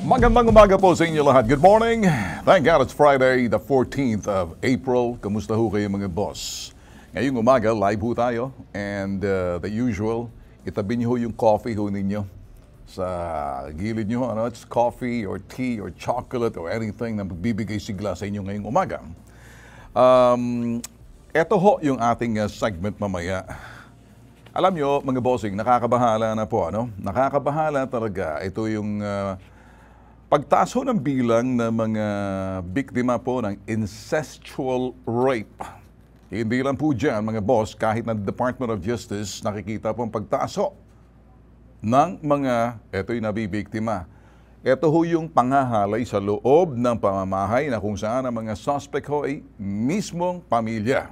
Magandang umaga po sa inyo lahat. Good morning. Thank God it's Friday, the 14th of April. Kamusta ho kayo mga boss? Ngayong umaga, live ho tayo. And the usual, itabi niyo ho yung coffee ho ninyo. Sa gilid niyo, ano, it's coffee or tea or chocolate or anything na magbibigay sigla sa inyo ngayong umaga. Ito ho yung ating segment mamaya. Alam nyo, mga bossing, nakakabahala na po, ano? Nakakabahala talaga. Ito yung pagtaas ho ng bilang ng mga biktima po ng incestual rape. Hindi lang po dyan, mga boss, kahit na Department of Justice, nakikita po ang pagtaas ho ng mga, ito'y nabibiktima. Ito ho yung panghahalay sa loob ng pamamahay na kung saan ang mga suspect ho ay mismong pamilya.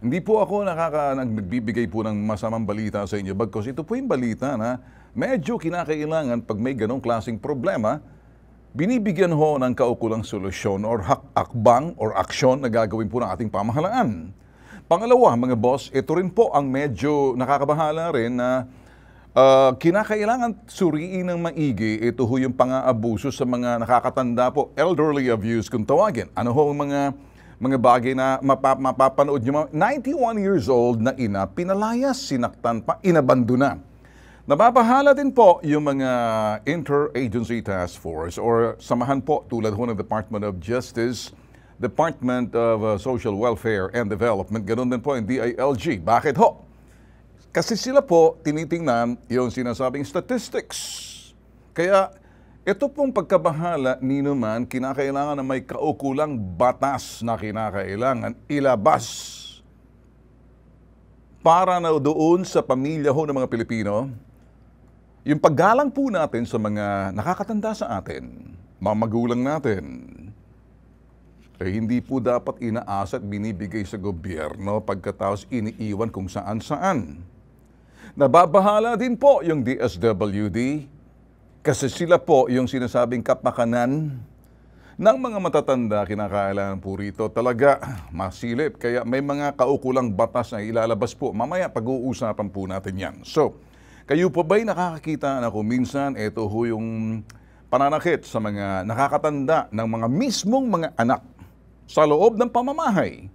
Hindi po ako nagbibigay po ng masamang balita sa inyo bagkus ito po yung balita na medyo kinakailangan pag may ganong klaseng problema, binibigyan ho ng kaukulang solusyon or hakbang or aksyon na gagawin po ng ating pamahalaan. Pangalawa, mga boss, ito rin po ang medyo nakakabahala rin na kinakailangan suriin ng maigi. Ito ho yung pang-aabuso sa mga nakakatanda po, elderly abuse kung tawagin. Ano ho ang mga bagay na mapapanood nyo. 91 years old na ina, pinalayas, sinaktan pa, inabandona. Nababahala din po yung mga interagency task force or samahan po tulad ho ng Department of Justice, Department of Social Welfare and Development, ganoon din po yung DILG. Bakit ho? Kasi sila po tinitingnan yung sinasabing statistics. Kaya ito pong pagkabahala ni naman, kinakailangan na may kaukulang batas na kinakailangan ilabas para na doon sa pamilya ho ng mga Pilipino, yung paggalang po natin sa mga nakakatanda sa atin, mga magulang natin, eh hindi po dapat inaasa at binibigay sa gobyerno pagkatapos iniiwan kung saan-saan. Nababahala din po yung DSWD, kasi sila po yung sinasabing kapakanan ng mga matatanda, kinakailangan po rito talaga masilip. Kaya may mga kaukulang batas na ilalabas po. Mamaya pag-uusapan po natin yan. So, kayo po ba'y nakakakita na kung minsan ito ho yung pananakit sa mga nakakatanda ng mga mismong mga anak sa loob ng pamamahay?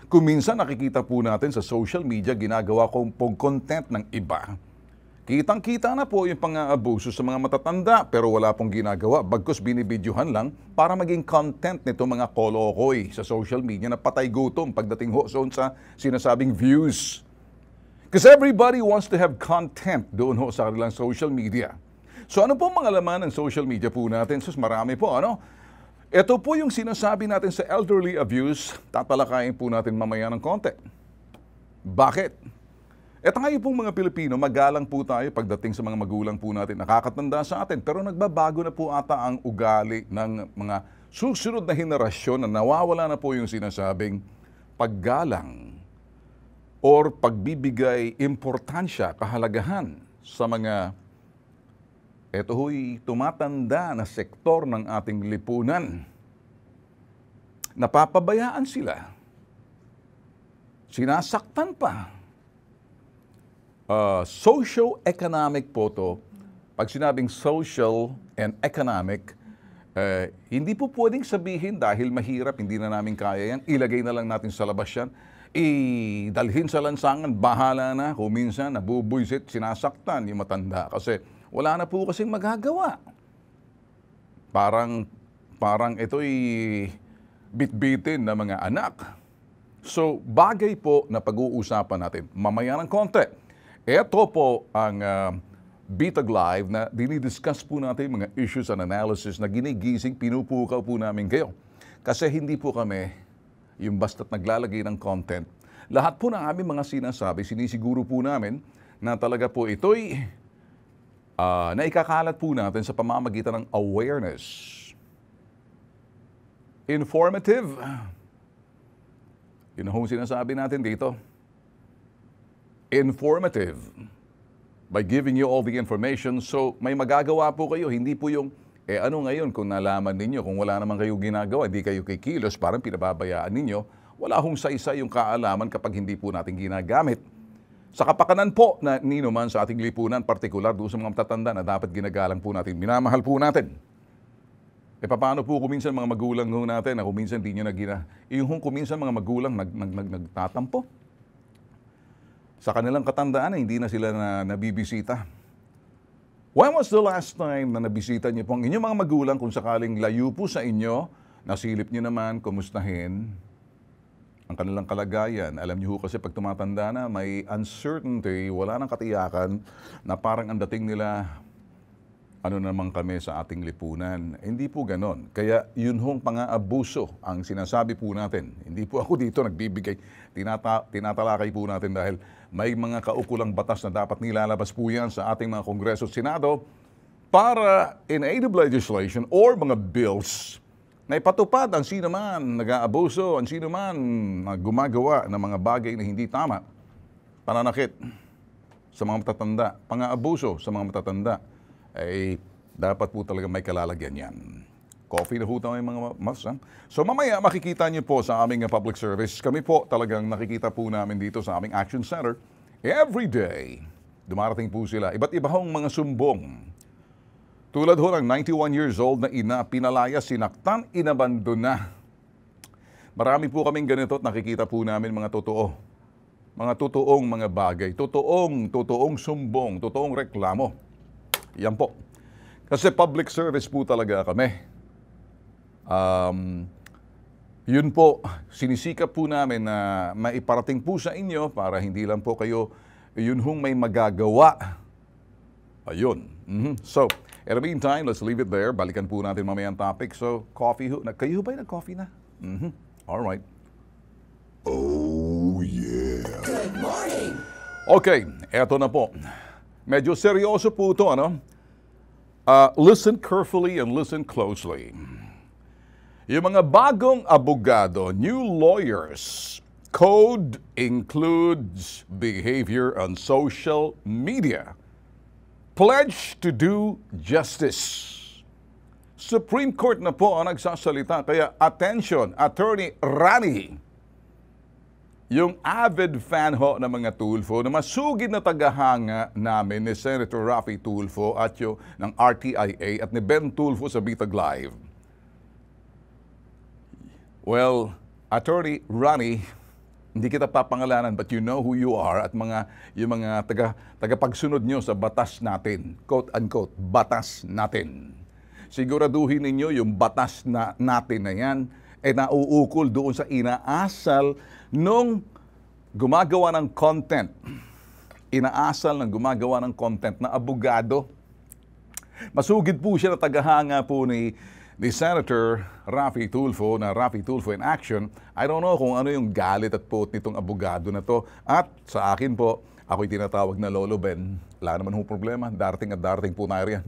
Kung minsan nakikita po natin sa social media, ginagawa kong content ng iba. Kitang-kita na po yung pang-aabuso sa mga matatanda pero wala pong ginagawa. Bagkus binibidyohan lang para maging content nito mga kolokoy sa social media na patay gutom pagdating ho sa sinasabing views. Because everybody wants to have content doon ho sa kanilang social media. So ano po mga laman ng social media po natin? Sus, marami po, ano? Ito po yung sinasabi natin sa elderly abuse, tatalakayin po natin mamaya ng konti. Bakit? Eto ngayon pong mga Pilipino, magalang po tayo pagdating sa mga magulang po natin, nakakatanda sa atin, pero nagbabago na po ata ang ugali ng mga susunod na henerasyon na nawawala na po yung sinasabing paggalang or pagbibigay importansya, kahalagahan sa mga eto ho'y tumatanda na sektor ng ating lipunan. Napapabayaan sila. Sinasaktan pa. Socio-economic po to. Pag sinabing social and economic, hindi po pwedeng sabihin dahil mahirap, hindi na namin kaya yan, ilagay na lang natin sa labas yan, idalhin sa lansangan, bahala na, kung minsan nabubuisit, sinasaktan yung matanda kasi wala na po kasing magagawa. Parang ito'y bitbitin na mga anak. So, bagay po na pag-uusapan natin mamaya ng konti. Ito po ang Bitag Live na dinidiscuss po natin mga issues and analysis na ginigising, pinupukaw po namin kayo. Kasi hindi po kami yung basta't naglalagay ng content. Lahat po ng aming mga sinasabi, sinisiguro po namin na talaga po ito'y naikakalat po natin sa pamamagitan ng awareness. Informative. Yun ang sinasabi natin dito. Informative by giving you all the information. So may magagawa po kayo, hindi po yung ano ngayon kung nalaman ninyo, kung wala naman kayo ginagawa, hindi kayo kikilos, parang pinababayaan ninyo, wala hong sa-isa yung kaalaman kapag hindi po natin ginagamit. Sa kapakanan po na ninuman sa ating lipunan, partikular doon sa mga matatanda na dapat ginagalang po natin, minamahal po natin. Paano po kuminsan mga magulang ho natin na kuminsan di nyo yung kuminsan mga magulang nagtatampo. Sa kanilang katandaan na hindi na sila nabibisita. When was the last time na nabisita niyo po ang inyong mga magulang kung sakaling layo po sa inyo, nasilip niyo naman, kumustahin ang kanilang kalagayan? Alam niyo ho kasi pag tumatanda na, may uncertainty, wala nang katiyakan na parang ang dating nila, ano naman kami sa ating lipunan. Hindi po ganon. Kaya yun hong pang-aabuso ang sinasabi po natin. Hindi po ako dito nagbibigay. Tinatalakay po natin dahil may mga kaukulang batas na dapat nilalabas po yan sa ating mga Kongreso at Senado para enable legislation or mga bills na ipatupad ang sino man nag-aabuso, ang sino man gumagawa ng mga bagay na hindi tama. Pananakit sa mga matatanda, pang-aabuso sa mga matatanda, ay dapat po talaga may kalalagyan yan. Coffee na ho tayo mga mas. So mamaya makikita niyo po sa aming public service, kami po talagang nakikita po namin dito sa aming Action Center. Every day, dumarating po sila. Iba't iba hong mga sumbong. Tulad ho ng 91 years old na ina, pinalaya, sinaktan, inabandona. Marami po kaming ganito at nakikita po namin mga totoo. Mga totoong mga bagay. Totoong sumbong, totoong reklamo. Yan po. Kasi public service po talaga kami. Yun po, sinisikap po namin na maiparating po sa inyo para hindi lang po kayo, yun hong may magagawa. Ayun. So, in the meantime, let's leave it there. Balikan po natin mamaya ang topic. So, coffee ho. Kayo ba'y nag-coffee na? All right. Oh, yeah. Good morning. Okay, eto na po. Medyo seryoso po ito, ano? Listen carefully and listen closely. Yung mga bagong abogado, new lawyers, code includes behavior on social media. Pledge to do justice. Supreme Court na po ang nagsasalita. Kaya attention, Attorney Rani, yung avid fan ho ng mga Tulfo, na masugid na tagahanga namin ni Senator Raffy Tulfo at yung ng RTIA at ni Ben Tulfo sa Bitag Live. Well, Attorney Rani, hindi kita papangalanan but you know who you are at yung mga tagapagsunod nyo sa batas natin, quote-unquote, batas natin. Siguraduhin ninyo yung batas natin na yan ay nauukol doon sa inaasal nung gumagawa ng content. Inaasal ng gumagawa ng content na abogado. Masugid po siya na tagahanga po ni Senator Raffy Tulfo na Raffy Tulfo in Action. I don't know kung ano yung galit at puot nitong abogado na to. At sa akin po, ako'y tinatawag na Lolo Ben. Wala naman hong problema. Darating at darating po na yan.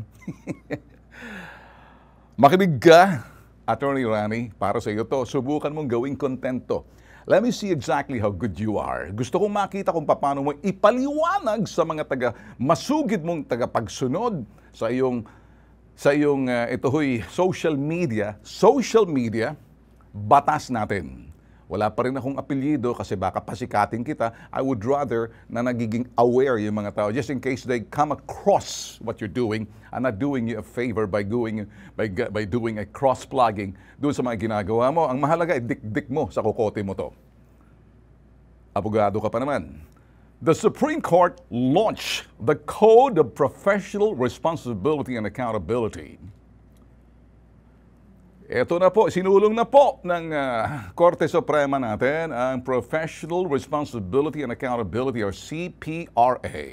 Makinig ka, Attorney Rani, para sa iyo to. Subukan mong gawing content to. Let me see exactly how good you are. Gusto kong makita kung paano mo ipaliwanag sa mga masugid mong tagapagsunod sa iyong ito ho'y social media, batas natin. Wala pa rin akong apelyido kasi baka pasikatin kita. I would rather na nagiging aware yung mga tao just in case they come across what you're doing. I'm not doing you a favor by doing a cross-plugging doon sa mga ginagawa mo. Ang mahalaga ay dik-dik mo sa kokote mo to. Abogado ka pa naman. The Supreme Court launched the Code of Professional Responsibility and Accountability. Ito na po, sinulong na po ng Korte Suprema natin ang Professional Responsibility and Accountability or CPRA.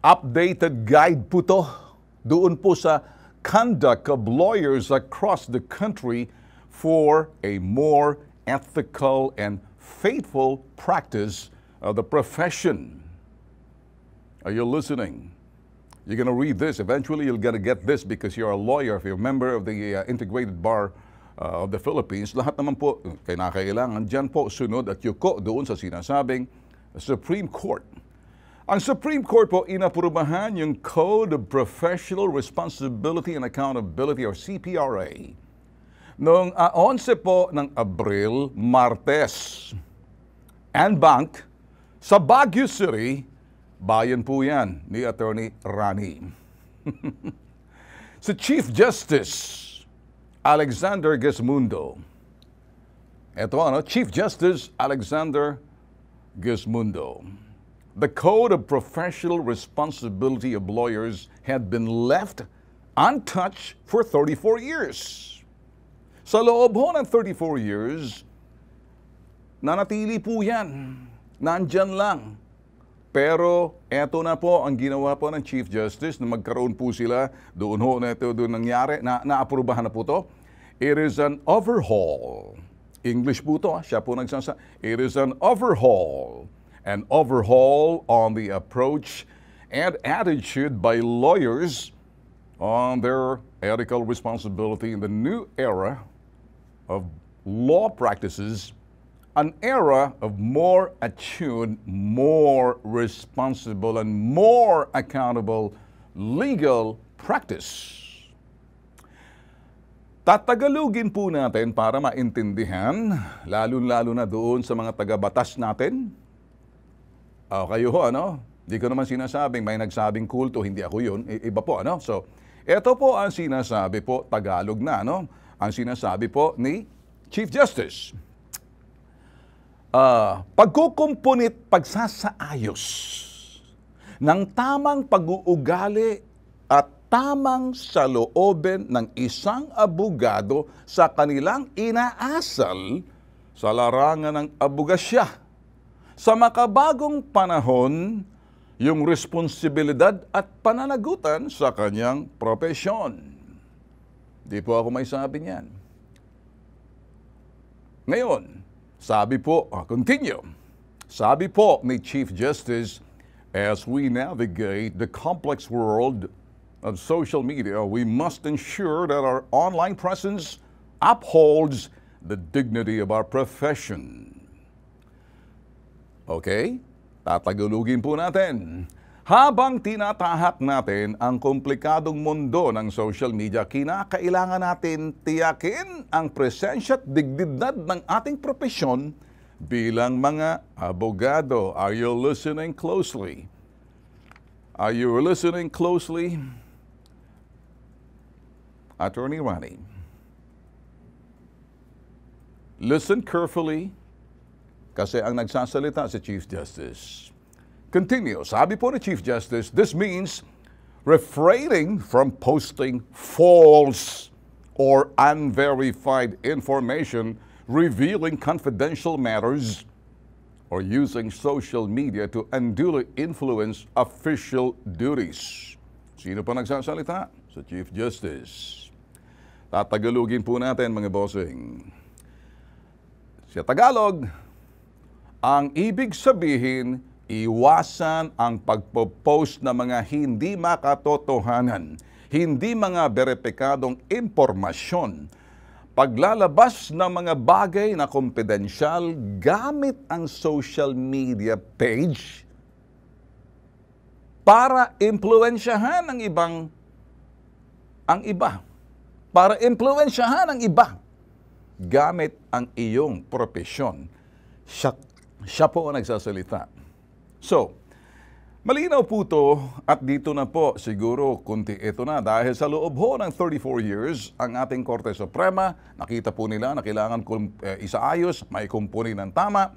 Updated guide po to doon po sa conduct of lawyers across the country for a more ethical and faithful practice of the profession. Are you listening? You're going to read this. Eventually, you're going to get this because you're a lawyer. If you're a member of the Integrated Bar of the Philippines, lahat naman po, kailangan dyan po sunod at yuko doon sa sinasabing Supreme Court. Ang Supreme Court po inaprubahan yung Code of Professional Responsibility and Accountability or CPRA noong 11 po ng Abril, Martes. And Bank sa Baguio City, bayan po yan ni Attorney Rani. Si Chief Justice Alexander Gesmundo. Ito Chief Justice Alexander Gesmundo. The Code of Professional Responsibility of Lawyers had been left untouched for 34 years. Sa loob ng 34 years, nanatili po yan. Nandyan lang. Pero eto na po ang ginawa po ng Chief Justice na magkaroon po sila doon nangyari, naaprubahan na po to. It is an overhaul. English po to, siya po nagsasa. It is an overhaul. An overhaul on the approach and attitude by lawyers on their ethical responsibility in the new era of law practices, an era of more attuned, more responsible, and more accountable legal practice. Tatagalugin po natin para maintindihan, lalo-lalo na doon sa mga taga-batas natin. Kayo Di ko naman sinasabing may nagsabing kulto, hindi ako yun. Iba po, So, ito po ang sinasabi po, Tagalog na, Ang sinasabi po ni Chief Justice. Pagkukumpunit, pagsasaayos ng tamang pag-uugali at tamang saloobin ng isang abogado sa kanilang inaasal sa larangan ng abogasya. Sa makabagong panahon, yung responsibilidad at pananagutan sa kanyang propesyon. Di po ako may sabi niyan. Ngayon, sabi po, continue. Sabi po ni Chief Justice, as we navigate the complex world of social media, we must ensure that our online presence upholds the dignity of our profession. Okay? Tatagalugin po natin. Habang tinatahak natin ang komplikadong mundo ng social media, kinakailangan natin tiyakin ang presensya at dignidad ng ating propesyon bilang mga abogado. Are you listening closely? Are you listening closely? Attorney Rani. Listen carefully. Kasi ang nagsasalita si Chief Justice. Continue. Sabi po ni Chief Justice, this means refraining from posting false or unverified information revealing confidential matters or using social media to unduly influence official duties. Sino pa nagsasalita? Sa Chief Justice. Tatagalugin po natin mga bossing. Sa Tagalog, ang ibig sabihin, iwasan ang pagpo-post ng mga hindi makatotohanan, hindi mga beripikadong impormasyon, paglalabas ng mga bagay na kumpidensyal gamit ang social media page para impluwensyahan ang iba. Para impluwensyahan ang iba gamit ang iyong propesyon. Siya po ang nagsasalita. So, malinaw po to at dito na po siguro kunti ito na dahil sa loob ng 34 years ang ating Korte Suprema, nakita po nila na kailangan isaayos, may kumpuni ng tama.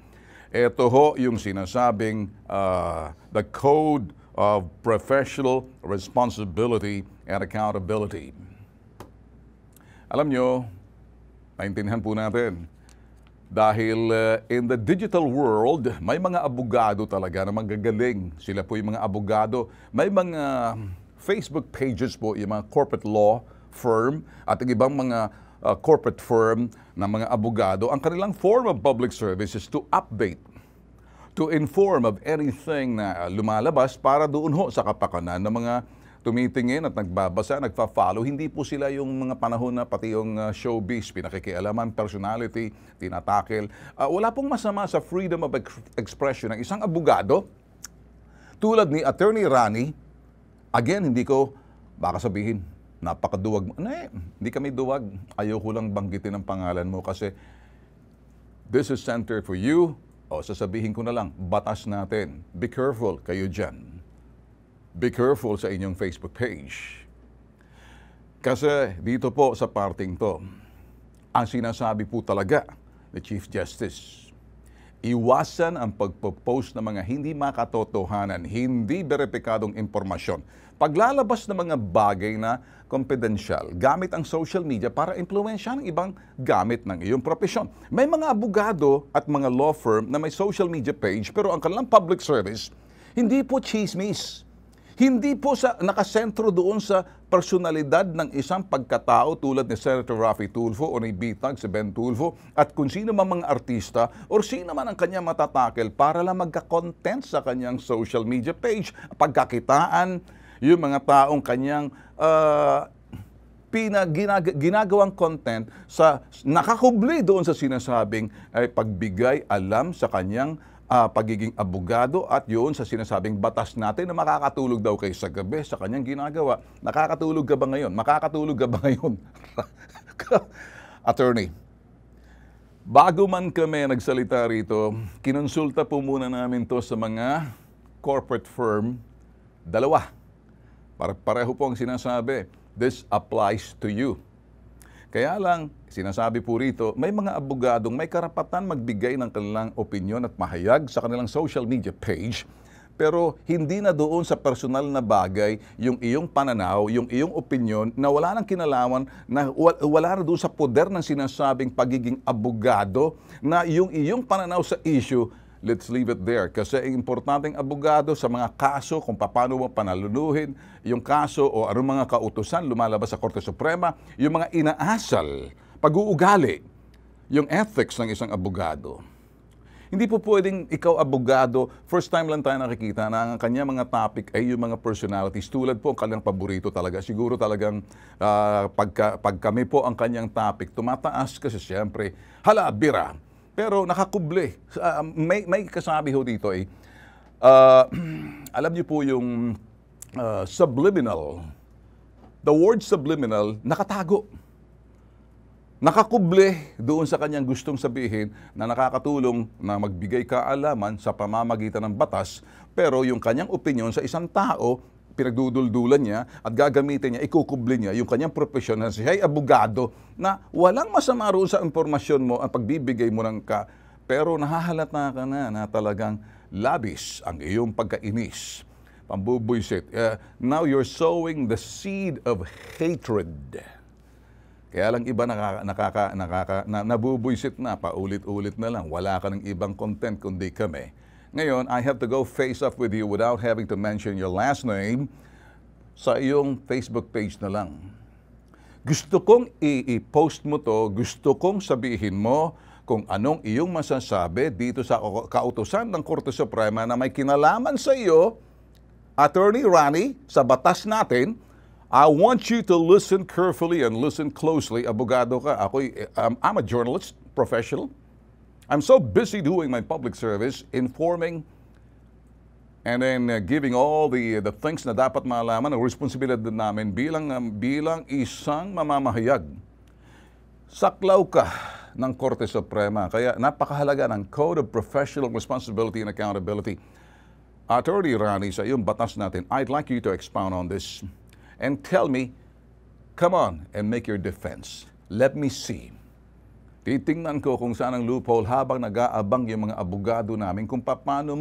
Ito yung sinasabing the Code of Professional Responsibility and Accountability. Alam nyo, naintindihan po natin, dahil in the digital world, may mga abogado talaga na magagaling. Sila po yung mga abogado. May mga Facebook pages po, yung mga corporate law firm at ang ibang mga corporate firm na mga abogado. Ang kanilang form of public service is to update, to inform of anything na lumalabas para doon sa kapakanan ng mga tumitingin at nagbabasa, nagfa-follow. Hindi po sila yung mga panahon na pati yung showbiz, pinakikialaman, personality, tinatakil. Wala pong masama sa freedom of expression ng isang abogado. Tulad ni Attorney Rani, again, hindi ko, baka sabihin, napakaduwag mo. Hindi kami duwag. Ayoko lang banggitin ang pangalan mo kasi this is centered for you. Sasabihin ko na lang, batas natin. Be careful kayo dyan. Be careful sa inyong Facebook page. Kasi dito po sa parting to, ang sinasabi po talaga ni Chief Justice, iwasan ang pagpo-post ng mga hindi makatotohanan, hindi beripikadong impormasyon. Paglalabas ng mga bagay na confidential, gamit ang social media para impluwensyahan ng ibang gamit ng iyong profesyon. May mga abogado at mga law firm na may social media page pero ang kanilang public service, hindi po chismis. Hindi po nakasentro doon sa personalidad ng isang pagkatao tulad ni Senator Raffy Tulfo o ni Bitag si Ben Tulfo at kung sino man mga artista o sino man ang kanyang matatakel para lang magka-content sa kanyang social media page. Pagkakitaan, yung mga taong kanyang ginagawang content sa nakakubli doon sa sinasabing ay pagbigay alam sa kanyang pagiging abogado at yun sa sinasabing batas natin na makakatulog daw kayo sa gabi sa kanyang ginagawa. Nakakatulog ka ba ngayon? Makakatulog ka ba ngayon? Attorney, bago man kami nagsalita rito, kinonsulta po muna namin to sa mga corporate firm, dalawa. Pareho po ang sinasabi, this applies to you. Kaya lang, sinasabi po rito, may mga abogadong may karapatan magbigay ng kanilang opinyon at mahayag sa kanilang social media page, pero hindi na doon sa personal na bagay yung iyong pananaw, yung iyong opinyon na wala nang kinalaman, na wala na doon sa poder ng sinasabing pagiging abogado, na yung iyong pananaw sa issue, let's leave it there. Kasi ang importanteng abogado sa mga kaso kung paano mo panaluluhin yung kaso o anong mga kautusan lumalabas sa Korte Suprema, yung mga inaasal, pag-uugali, yung ethics ng isang abogado. Hindi po pwedeng ikaw abogado, first time lang tayo nakikita na ang kanya mga topic ay yung mga personalities. Tulad po ang kanyang paborito talaga. Siguro talagang pag kami po ang kanyang topic, tumataas kasi siyempre, hala, bira. Pero nakakubli. May kasabi ho dito alam niyo po yung subliminal. The word subliminal, nakatago. Nakakubli doon sa kanyang gustong sabihin na nakakatulong na magbigay kaalaman sa pamamagitan ng batas, pero yung kanyang opinion sa isang tao, pinagduduldulan niya at gagamitin niya, ikukubli niya yung kanyang profesyon na siya ay abogado na walang masama roon sa impormasyon mo at pagbibigay mo ng pero nahahalata ka na talagang labis ang iyong pagkainis, pambubuisit. Now you're sowing the seed of hatred. Kaya lang iba nabubuisit na, paulit-ulit na lang. Wala ka ng ibang content kundi kami. Ngayon, I have to go face up with you without having to mention your last name sa iyong Facebook page na lang. Gusto kong i-post mo to, gusto kong sabihin mo kung anong iyong masasabi dito sa kautusan ng Korte Suprema na may kinalaman sa iyo, Attorney Rani, sa batas natin. I want you to listen carefully and listen closely. Abogado ka, I'm a journalist, professional. I'm so busy doing my public service, informing and then giving all the things na dapat malaman, ang responsibilidad namin bilang isang mamamahayag. Saklaw ka ng Korte Suprema, kaya napakahalaga ng Code of Professional Responsibility and Accountability. Attorney Rani, sa iyong batas natin, I'd like you to expound on this and tell me, come on and make your defense. Let me see. Titingnan ko kung saan ang loophole habang nag-aabang yung mga abogado namin kung paano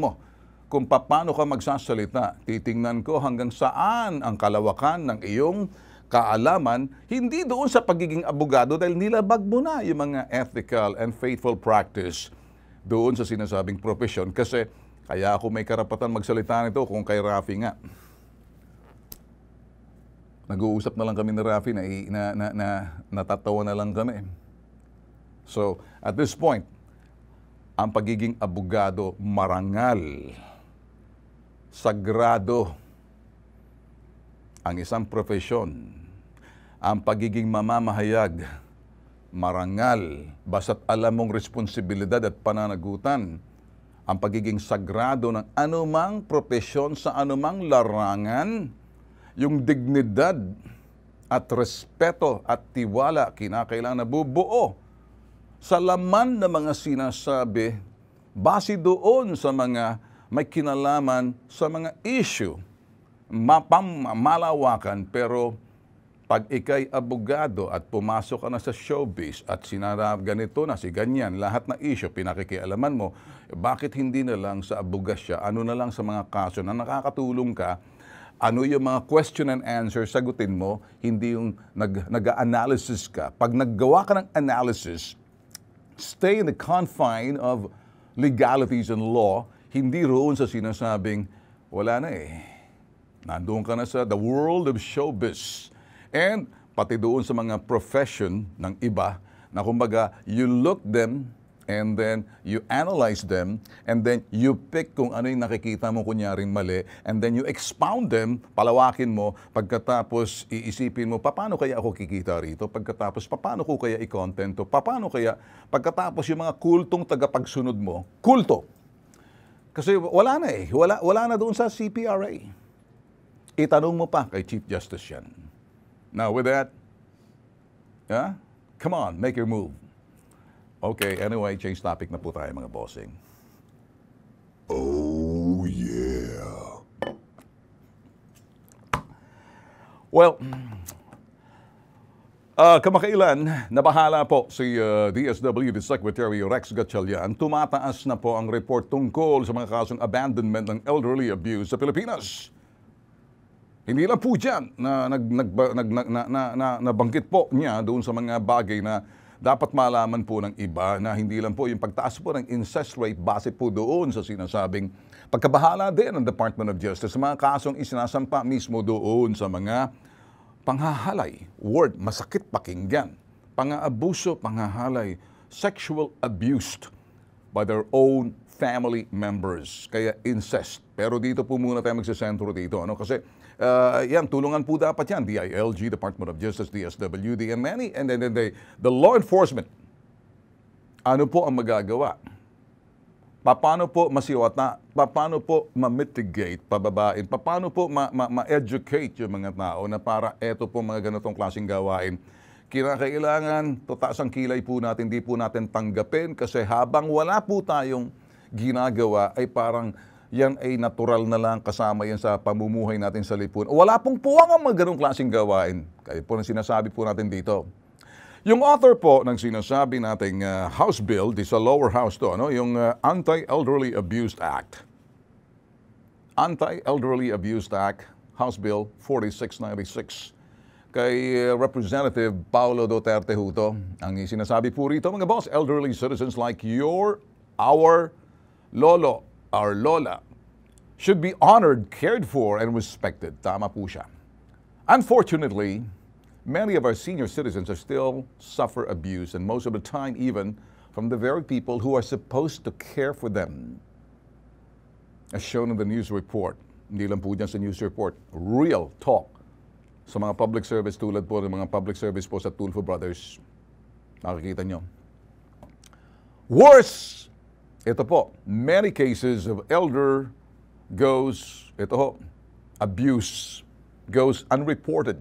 ka magsasalita. Titingnan ko hanggang saan ang kalawakan ng iyong kaalaman, hindi doon sa pagiging abogado dahil nilabag mo na yung mga ethical and faithful practice doon sa sinasabing profession. Kasi kaya ako may karapatan magsalita nito kung kay Raffy nga. Nag-uusap na lang kami ni Raffy natatawa na lang kami. So, at this point, ang pagiging abogado marangal, sagrado, ang isang profesyon. Ang pagiging mamamahayag, marangal, basta't alam mong responsibilidad at pananagutan. Ang pagiging sagrado ng anumang profesyon sa anumang larangan, yung dignidad at respeto at tiwala kinakailangan na bubuo sa laman ng mga sinasabi, base doon sa mga may kinalaman sa mga issue, malawakan pero Pag ikay abogado at pumasok ka na sa showbiz at sinarap ganito na si ganyan, lahat na issue, pinakikialaman mo, bakit hindi na lang sa abogasya, ano na lang sa mga kaso na nakakatulong ka, ano yung mga question and answer, sagutin mo, hindi yung nag-analysis ka. Pag naggawa ka ng analysis, stay in the confine of legalities and law, hindi roon sa sinasabing, wala na eh. Nandoon ka na sa the world of showbiz. And pati doon sa mga profession ng iba na kumbaga you look them and then you analyze them and then you pick kung ano yung nakikita mo kunyaring mali and then you expound them, palawakin mo, pagkatapos iisipin mo, paano kaya ako kikita rito? Pagkatapos, paano ko kaya i-content to? Paano kaya, pagkatapos yung mga kultong tagapagsunod mo, kulto. Kasi wala na eh, wala na doon sa CPRA. Itanong mo pa kay Chief Justice yan. Now, with that, yeah, come on, make your move. Okay, anyway, change topic na po tayo mga bossing. Oh, yeah. Well, kamakailan, nabahala po si DSWD Secretary Rex Gatchalian, tumataas na po ang report tungkol sa mga kasong abandonment ng elderly abuse sa Pilipinas. Hindi lang po dyan na nabanggit po niya doon sa mga bagay na dapat malaman po ng iba na hindi lang po yung pagtaas po ng incest rate base po doon sa sinasabing pagkabahala din ng Department of Justice sa mga kasong isinasampa mismo doon sa mga panghahalay, word, masakit pakinggan, pang-aabuso, panghahalay, sexual abused by their own family members, kaya incest. Pero dito po muna tayo magsasentro dito, ano? Kasi yan, tulungan po dapat yan, DILG, Department of Justice, DSWD, and many, and then the law enforcement. Ano po ang magagawa? Paano po masiwata? Paano po ma-mitigate, pababain? Paano po ma-educate yung mga tao na para eto po mga ganitong klaseng gawain? Kinakailangan, tutaas ang kilay po natin, di po natin tanggapin kasi habang wala po tayong ginagawa ay parang yan ay natural na lang kasama yan sa pamumuhay natin sa lipunan. Wala pong puwang ang mga ganong klaseng gawain. Kaya po ang sinasabi po natin dito. Yung author po ng sinasabi nating House Bill, di sa lower house to, ano, yung Anti-Elderly Abuse Act. Anti-Elderly Abuse Act, House Bill 4696. Kay Representative Paulo Duterte Huto, ang sinasabi po rito, mga boss, elderly citizens like our lolo, our lola, should be honored, cared for, and respected. Tama po siya. Unfortunately, many of our senior citizens are still suffer abuse, and most of the time even from the very people who are supposed to care for them. As shown in the news report, hindi lang po dyan sa news report, real talk sa mga public service tulad po ng mga public service po sa Tulfo Brothers. Nakikita nyo. Worse! Ito po, many cases of abuse goes unreported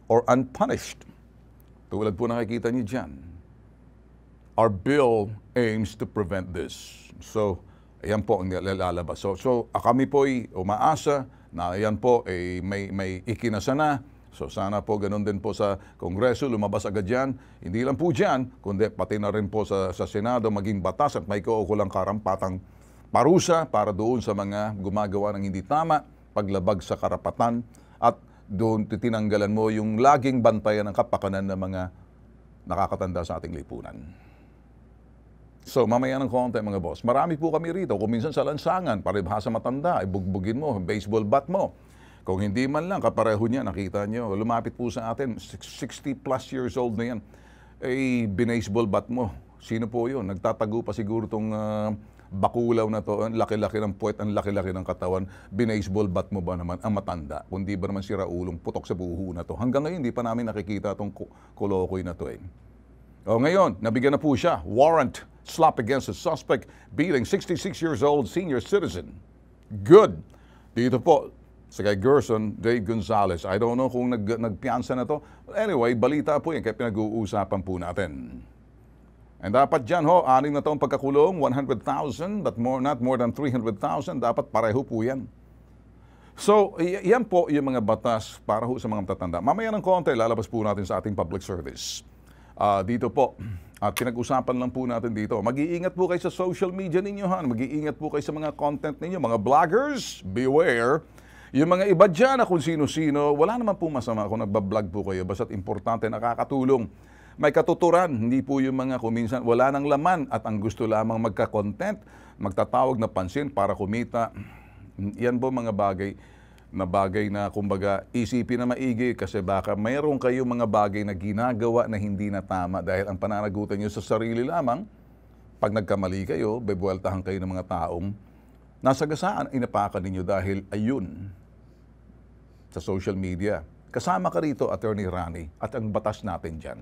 or unpunished. Tulad po nakikita niyo dyan. Our bill aims to prevent this. So, ayan po ang lalabas. So kami po ay umaasa na ayan po ay may ikinasa na. So sana po ganun din po sa Kongreso, lumabas agad yan. Hindi lang po dyan, kundi pati na rin po sa Senado maging batas at may kaukulang karampatang parusa para doon sa mga gumagawa ng hindi tama, paglabag sa karapatan at doon tinanggalan mo yung laging bantayan ng kapakanan ng mga nakakatanda sa ating lipunan. So mamaya ng konti mga boss, marami po kami rito, kung minsan sa lansangan, paribhasa matanda, ibugbugin mo, baseball bat mo. Kung hindi man lang, kapareho niya, nakita niyo, lumapit po sa atin, 60 plus years old na yan, eh, binaseball bat mo. Sino po yun? Nagtatago pa siguro itong bakulaw na to, ang laki-laki ng puwet, ang laki-laki ng katawan, binaseball bat mo ba naman ang matanda? Kundi ba naman si Raulong putok sa buho na to? Hanggang ngayon, hindi pa namin nakikita itong kolokoy na to eh. O ngayon, nabigyan na po siya, warrant, slap against a suspect, beating 66 years old senior citizen. Good. Dito po, sa kay Gerson Dave Gonzalez. I don't know kung nagpiansa na to. Anyway, balita po yan, kaya pinag-uusapan po natin. And dapat dyan 6 na taong pagkakulong, 100,000, not more than 300,000, dapat pareho po yan. So, yan po yung mga batas para ho sa mga matatanda. Mamaya ng konti, lalabas po natin sa ating public service. Dito po, at pinag-usapan lang po natin dito. Mag-iingat po kayo sa social media ninyo, ha? Mag-iingat po kayo sa mga content ninyo. Mga vloggers, beware. Yung mga iba dyan na kung sino-sino, wala naman po masama kung nagbablog po kayo. Basta't importante, nakakatulong. May katuturan, hindi po yung mga kuminsan wala nang laman at ang gusto lamang magka-content, magtatawag na pansin para kumita. Yan po mga bagay na kumbaga isipin na maigi kasi baka mayroon kayong mga bagay na ginagawa na hindi na tama dahil ang pananagutan nyo sa sarili lamang, pag nagkamali kayo, bebueltahan kayo ng mga taong nasagasaan, inapakan ninyo dahil ayun sa social media. Kasama ka rito, Attorney Rani, at ang batas natin dyan.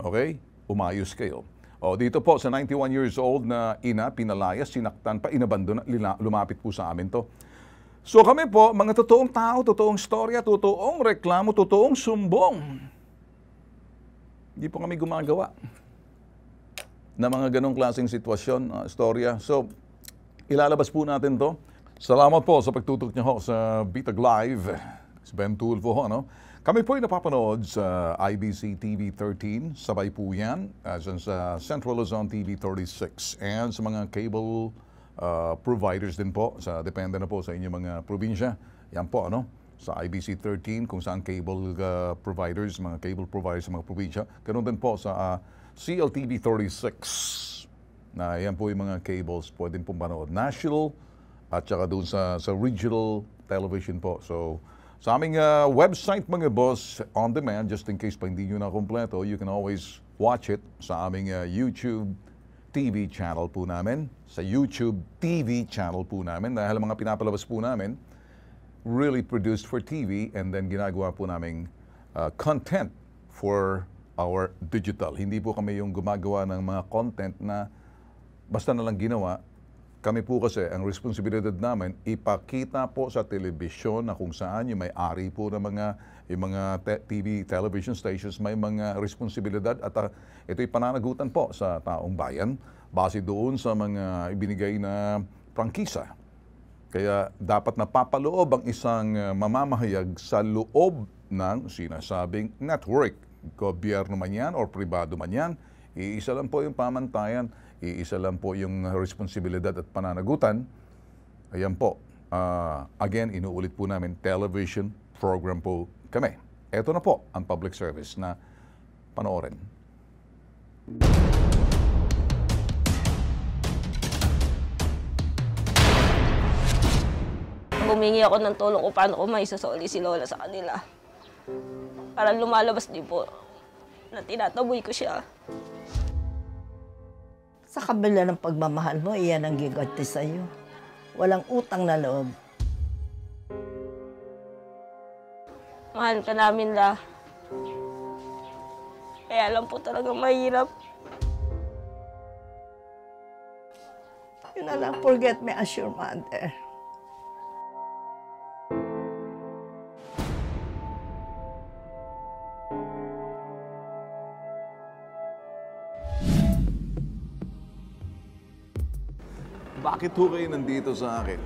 Okay? Umayos kayo. O, dito po, sa 91 years old na ina, pinalayas, sinaktan pa, inabandon, lumapit po sa amin to. So kami po, mga totoong tao, totoong storya, totoong reklamo, totoong sumbong. Hindi po kami gumagawa na mga ganong klaseng sitwasyon, storya. So, ilalabas po natin to. Salamat po sa pagtutok niyo ho sa Bitag Live. Si Ben Tulfo ho, ano? Kami po ay napapanood sa IBC TV 13, sabay po yan, sa Central Luzon TV 36, and sa mga cable providers din po, depende na po sa inyong mga probinsya. Yan po, ano, sa IBC 13, kung saan cable providers, mga cable providers sa mga probinsya. Ganun din po sa CLTV 36, na yan po yung mga cables, pwede po manood. National, at saka doon sa regional television po. So, sa aming website mga boss, on demand, just in case pa hindi nyo na kompleto, you can always watch it sa aming YouTube TV channel po namin. Sa YouTube TV channel po namin, dahil mga pinapalabas po namin, really produced for TV, and then ginagawa po namin content for our digital. Hindi po kami yung gumagawa ng mga content na basta na lang ginawa. Kami po kasi, ang responsibilidad namin, ipakita po sa telebisyon na kung saan yung may-ari po ng mga TV, television stations, may mga responsibilidad at ito'y pananagutan po sa taong bayan base doon sa mga ibinigay na prangkisa. Kaya dapat napapaloob ang isang mamamahayag sa loob ng sinasabing network. Gobyerno man yan o pribado man yan, iisa lang po yung pamantayan. Iisa lang po yung responsibilidad at pananagutan. Ayan po. Again, inuulit po namin, television program po kami. Ito na po ang public service na panoorin. Humingi ako ng tulong kung paano ko maisasoli si Lola sa kanila. Para lumalabas din po na tinataboy ko siya. Sa kabila ng pagmamahal mo, iyan ang giganti sa'yo. Walang utang na loob. Mahal ka namin, La. Kaya lang po talagang mahirap. Yun na lang, forget me as your mother. Bakit ho kayo nandito sa akin?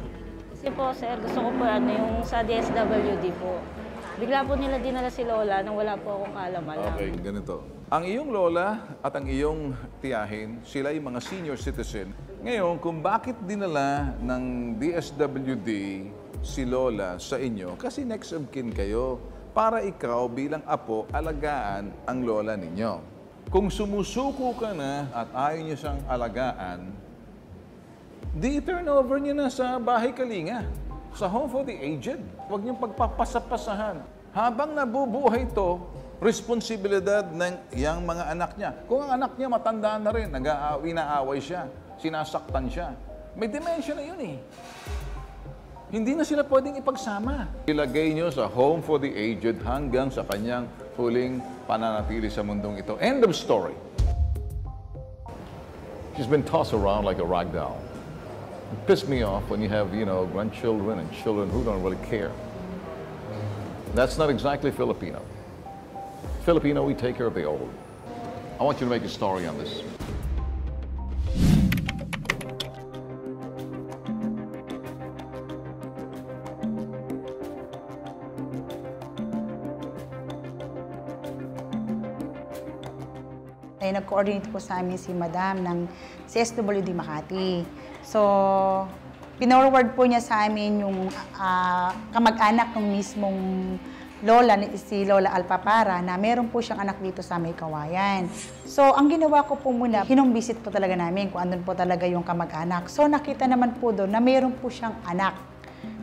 Kasi po, sir, gusto ko po yung sa DSWD po. Bigla po nila dinala si Lola nang wala po akong kaalaman. Okay, ganito. Ang iyong lola at ang iyong tiyahin, sila ay mga senior citizen. Ngayon, kung bakit dinala ng DSWD si Lola sa inyo, kasi next of kin kayo, para ikaw bilang apo, alagaan ang lola ninyo. Kung sumusuko ka na at ayaw niyo siyang alagaan, di-turn over niyo na sa bahay kalinga, sa home for the aged. Huwag niyong pagpapasapasahan. Habang nabubuhay ito, responsibilidad ng yang mga anak niya. Kung ang anak niya matanda na rin, inaaway siya, sinasaktan siya, may dementia na yun eh. Hindi na sila pwedeng ipagsama. Ilagay niyo sa home for the aged hanggang sa kanyang huling pananatili sa mundong ito. End of story. She's been tossed around like a rag doll. It pissed me off when you have, grandchildren and children who don't really care. That's not exactly Filipino. Filipino, we take care of the old. I want you to make a story on this. ay nag-coordinate po sa amin si Madam ng CSWD Makati. So, pinorward po niya sa amin yung kamag-anak ng mismong lola, si Lola Alpapara, na meron po siyang anak dito sa May Kawayan. So, ang ginawa ko po muna, hinong-visit po talaga namin kung andun po talaga yung kamag-anak. So, nakita naman po doon na meron po siyang anak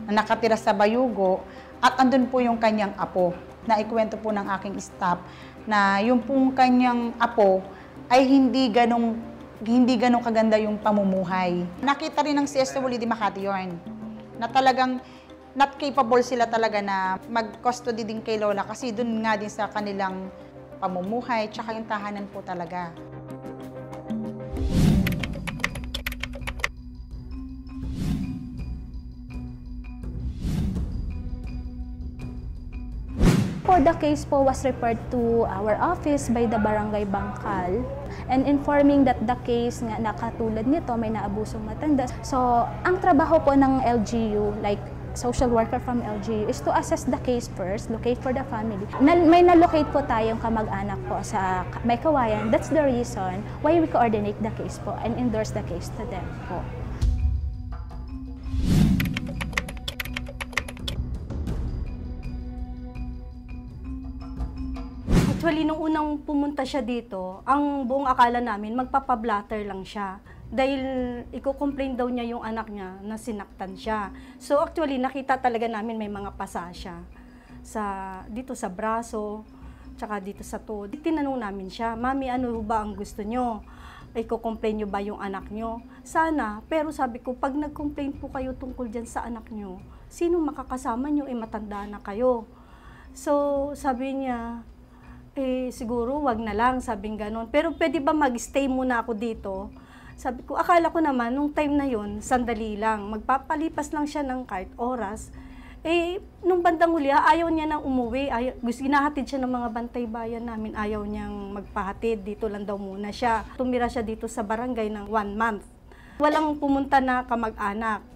na nakatira sa Bayugo at andun po yung kanyang apo. Naikwento po ng aking staff na yung pong kanyang apo ay hindi ganong kaganda yung pamumuhay. Nakita rin ng CSWD Makati yun, na talagang not capable sila talaga na mag-custody din kay Lola kasi dun nga din sa kanilang pamumuhay tsaka yung tahanan po talaga. Po, the case po was referred to our office by the Barangay Bangkal and informing that the case nga nakatulad nito may naabusong matanda. So, ang trabaho po ng LGU, like social worker from LGU, is to assess the case first, locate for the family. May na-locate po tayong kamag-anak po sa May Kawayan. That's the reason why we coordinate the case po and endorse the case to them po. Actually, nung unang pumunta siya dito, ang buong akala namin, magpapablatter lang siya. Dahil iko-complain daw niya yung anak niya na sinaktan siya. So actually, nakita talaga namin may mga pasa siya. Dito sa braso, tsaka dito sa tuhod. Tinanong namin siya, Mami, ano ba ang gusto niyo? Iko-complain niyo ba yung anak niyo? Sana, pero sabi ko, pag nag-complain po kayo tungkol dyan sa anak niyo, sino makakasama niyo? Matanda na kayo. So sabi niya, siguro wag na lang, sabing ganon. Pero pwede ba mag-stay muna ako dito? Sabi ko, akala ko naman, nung time na yun, sandali lang. Magpapalipas lang siya ng kahit oras. Nung bandang huli, ayaw niya nang umuwi. Ginahatid siya ng mga bantay bayan namin. Ayaw niyang magpahatid. Dito lang daw muna siya. Tumira siya dito sa barangay ng 1 month. Walang pumunta na kamag-anak.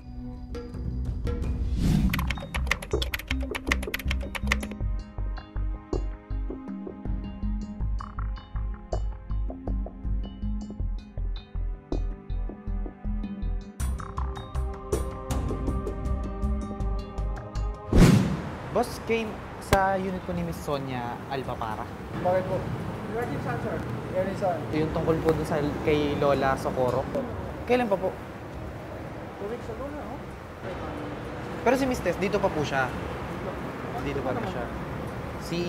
Boss, came sa unit po ni Miss Sonia Alpapara. Bakit po? Regarding saan, sir? Regarding saan? Yung tungkol po dun kay Lola Socorro. Kailan pa po? 2 weeks ago na, oh. Pero si Miss Tess, dito pa po siya. Dito pa po siya.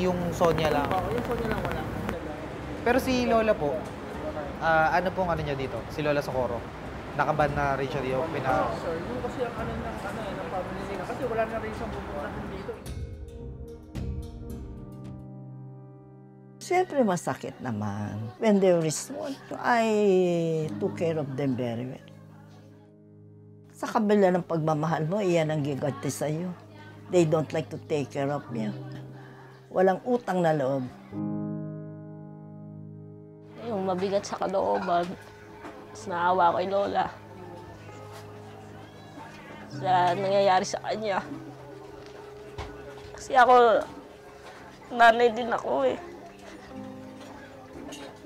Yung Sonia lang. Oo, yung Sonia lang wala. Pero si Lola po, ano pong ano niya dito? Si Lola Socorro. Nakaban na rin siya dito. Sir, yung kasi ang ng family nila. Kasi wala na rin siyang pupuntahan dito. Siyempre masakit naman. When they were small, I took care of them very well. Sa kabila ng pagmamahal mo, iyan ang giganti sa'yo. They don't like to take care of you. Walang utang na loob. Yung mabigat sa kalooban, mas naawa kay Lola. Sa nangyayari sa kanya. Kasi ako, nanay din ako eh.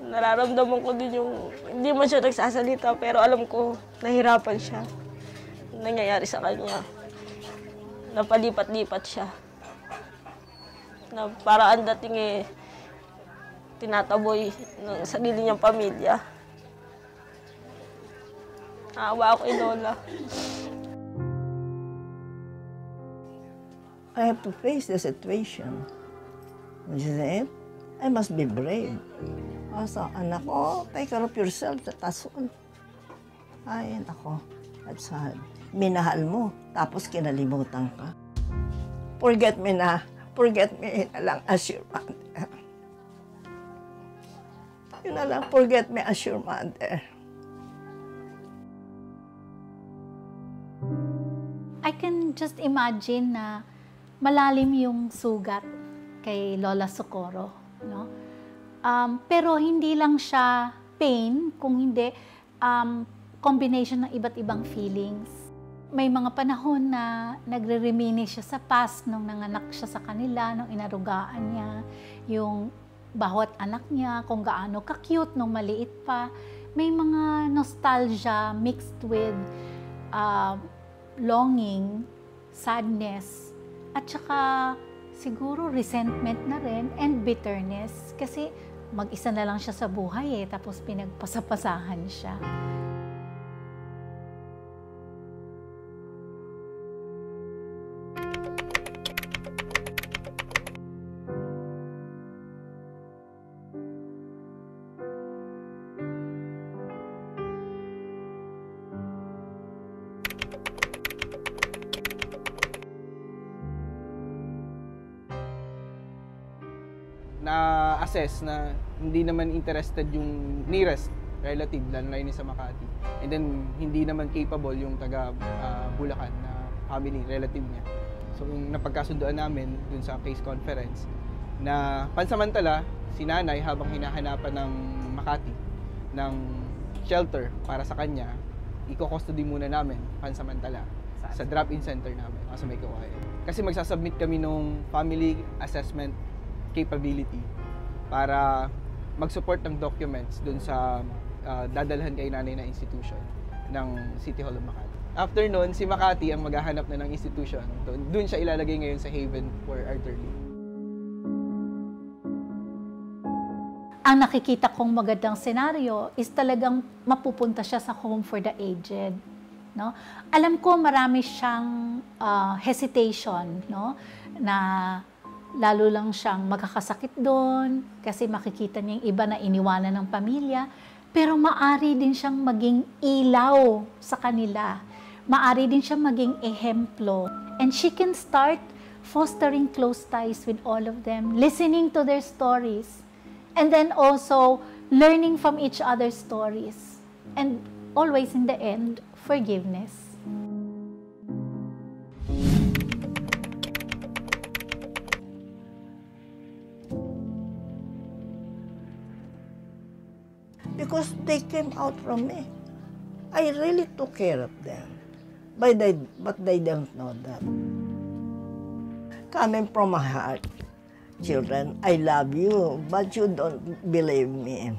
Nararamdaman ko din yung, hindi man siya nagsasalita, pero alam ko, nahirapan siya. Nangyayari sa kanya. Napalipat-lipat siya. Na para ang dating tinataboy ng sarili niyang pamilya. Naawa ako kay Lola. I have to face the situation. Which is it? I must be brave. Asa, anak ko, take care of yourself, tatasun. Ay, nako, that's hard. Minahal mo, tapos kinalimutan ka. Forget me na lang as your mother. Yun na lang, forget me as your mother. I can just imagine na malalim yung sugat kay Lola Socorro, no? Pero hindi lang siya pain, kung hindi combination ng iba't ibang feelings. May mga panahon na nagre-reminisce siya sa past nung nanganak siya sa kanila, nung inarugaan niya, yung bawat anak niya, kung gaano ka-cute nung maliit pa. May mga nostalgia mixed with longing, sadness, at saka siguro resentment na rin and bitterness. Kasi mag-isa na lang siya sa buhay tapos pinagpasapasahan siya. Na-assess na hindi naman interested yung nearest relative, lalo na yun sa Makati. And then, hindi naman capable yung taga Bulacan na family, relative niya. So, yung napagkasunduan namin dun sa case conference, na pansamantala, si nanay habang hinahanapan ng Makati ng shelter para sa kanya, i-custody muna namin pansamantala sa drop-in center namin sa may Kawayan. Kasi magsasubmit kami nung family assessment capability para mag-support ng documents dun sa dadalhan kay nanay na institution ng City Hall of Makati. After nun, si Makati ang maghahanap na ng institution. Dun siya ilalagay ngayon sa haven for elderly. Ang nakikita kong magandang senaryo is talagang mapupunta siya sa home for the aged. No? Alam ko marami siyang hesitation, no? Na lalo lang siyang magkakasakit doon kasi makikita niya yung iba na iniwanan ng pamilya. Pero maari din siyang maging ilaw sa kanila. Maari din siyang maging ehemplo. And she can start fostering close ties with all of them, listening to their stories, and then also learning from each other's stories. And always in the end, forgiveness. Because they came out from me. I really took care of them. But they don't know that. Coming from my heart, children, I love you, but you don't believe me.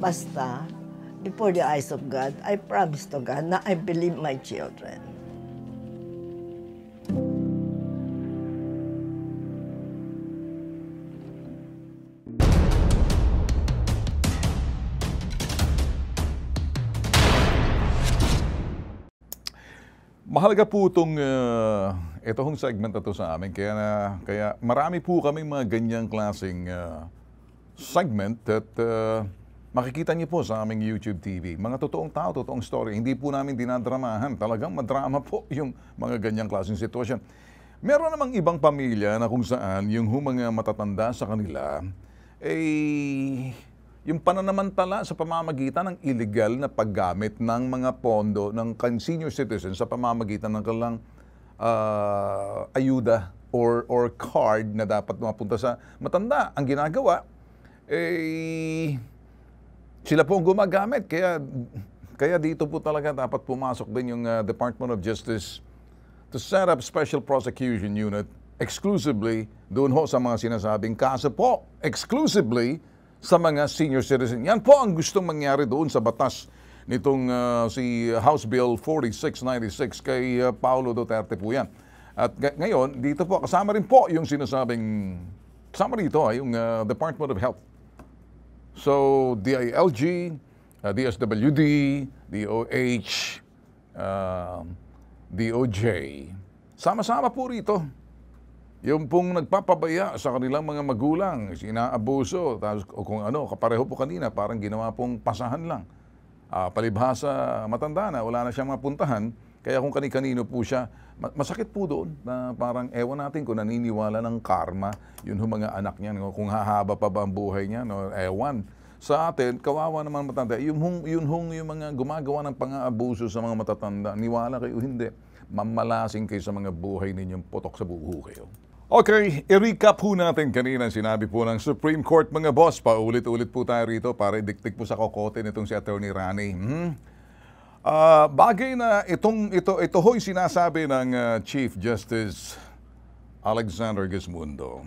Basta, before the eyes of God, I promise to God na I believe my children. Mahalaga po itong segment na to sa amin. Kaya marami po kaming mga ganyang klaseng segment at makikita niyo po sa aming YouTube TV. Mga totoong tao, totoong story. Hindi po namin dinadramahan. Talagang madrama po yung mga ganyang klaseng sitwasyon. Meron namang ibang pamilya na kung saan yung mga matatanda sa kanila yung pananamantala sa pamamagitan ng illegal na paggamit ng mga pondo ng senior citizens sa pamamagitan ng kanilang ayuda or card na dapat mapunta sa matanda. Ang ginagawa, sila po ang gumagamit. Kaya dito po talaga dapat pumasok din yung Department of Justice to set up Special Prosecution Unit exclusively doon ho sa mga sinasabing kaso po, exclusively sa mga senior citizen. Yan po ang gustong mangyari doon sa batas nitong si House Bill 4696 kay Paulo Duterte po yan. At ngayon, dito po, kasama rin po yung sinasabing, kasama rito yung Department of Health. So, DILG, DSWD, DOH, DOJ, sama-sama po rito. Yung pong nagpapabaya sa kanilang mga magulang, sinaabuso, o kung ano, kapareho po kanina, parang ginawa pong pasahan lang. Palibhasa matanda na, wala na siyang mapuntahan, kaya kung kani-kanino po siya, masakit po doon na parang ewan natin kung naniniwala ng karma, yun mga anak niya, kung hahaba pa ba ang buhay niya, no, ewan. Sa atin, kawawa naman matanda, yung mga gumagawa ng pang-aabuso sa mga matatanda, niwala kayo, hindi. Mamalasing kayo sa mga buhay ninyong potok sa buho kayo. Okay, i-recap po natin kanina sinabi po ng Supreme Court mga boss. Paulit-ulit po tayo rito para idiktik po sa kokote nitong si Attorney Rani. Bagay na ito ho'y sinasabi ng Chief Justice Alexander Gesmundo.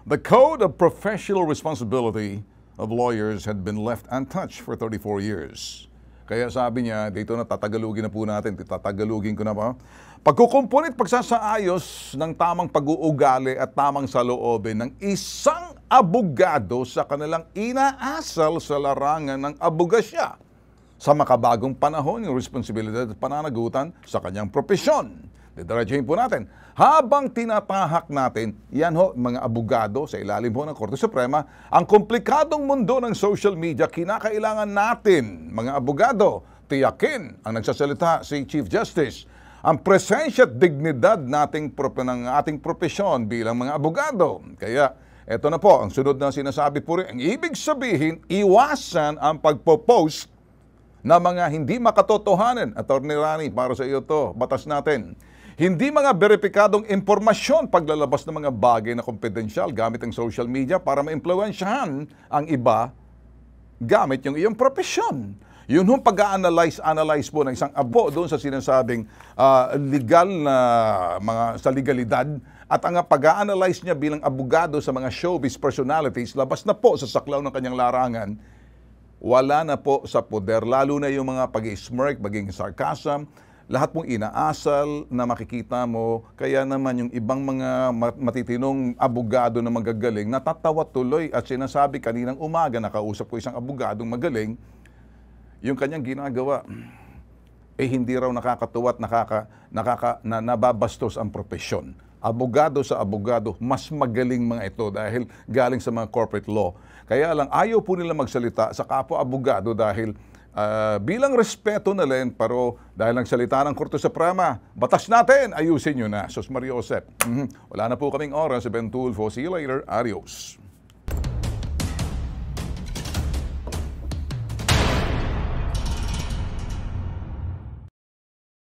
The code of professional responsibility of lawyers had been left untouched for 34 years. Kaya sabi niya, dito na tatagalugin na po natin, tatagalugin ko na ba? Pagkukumpunit pagsasaayos ng tamang pag-uugali at tamang saloobin ng isang abogado sa kanilang inaasal sa larangan ng abogasya sa makabagong panahon yung responsibilidad at pananagutan sa kanyang propesyon. Didiretsuhin po natin. Habang tinatahak natin, yan ho, mga abogado sa ilalim ho ng Korte Suprema, ang komplikadong mundo ng social media, kinakailangan natin, mga abogado, tiyakin ang nagsasalita si Chief Justice, ang presensya at dignidad ng ating propesyon bilang mga abogado. Kaya, eto na po, ang sunod na sinasabi po rin, ang ibig sabihin, iwasan ang pagpo-post na mga hindi makatotohanan. Attorney Rani, para sa iyo to, batas natin. Hindi mga beripikadong impormasyon paglalabas ng mga bagay na kompedensyal gamit ang social media para ma-impluwensyahan ang iba gamit yung iyong propesyon. Yun yung pag-analyze po ng isang abo doon sa sinasabing legal na sa legalidad at ang pag-analyze niya bilang abogado sa mga showbiz personalities, labas na po sa saklaw ng kanyang larangan, wala na po sa poder, lalo na yung mga pag-smirk, maging sarcasm, lahat pong inaasal na makikita mo, kaya naman yung ibang mga matitinong abogado na magagaling, natatawa tuloy at sinasabi kaninang umaga, nakausap ko isang abogadong magaling, yung kanyang ginagawa, hindi raw nakakatuwa at nababastos ang propesyon. Abogado sa abogado, mas magaling mga ito dahil galing sa mga corporate law. Kaya lang, ayaw po nila magsalita sa kapwa abogado dahil bilang respeto na rin, pero dahil nagsalita ng Korte Suprema, batas natin, ayusin nyo na. Sos Mario Josep. Wala na po kaming oras. Ben Tulfo. See you later. Adios.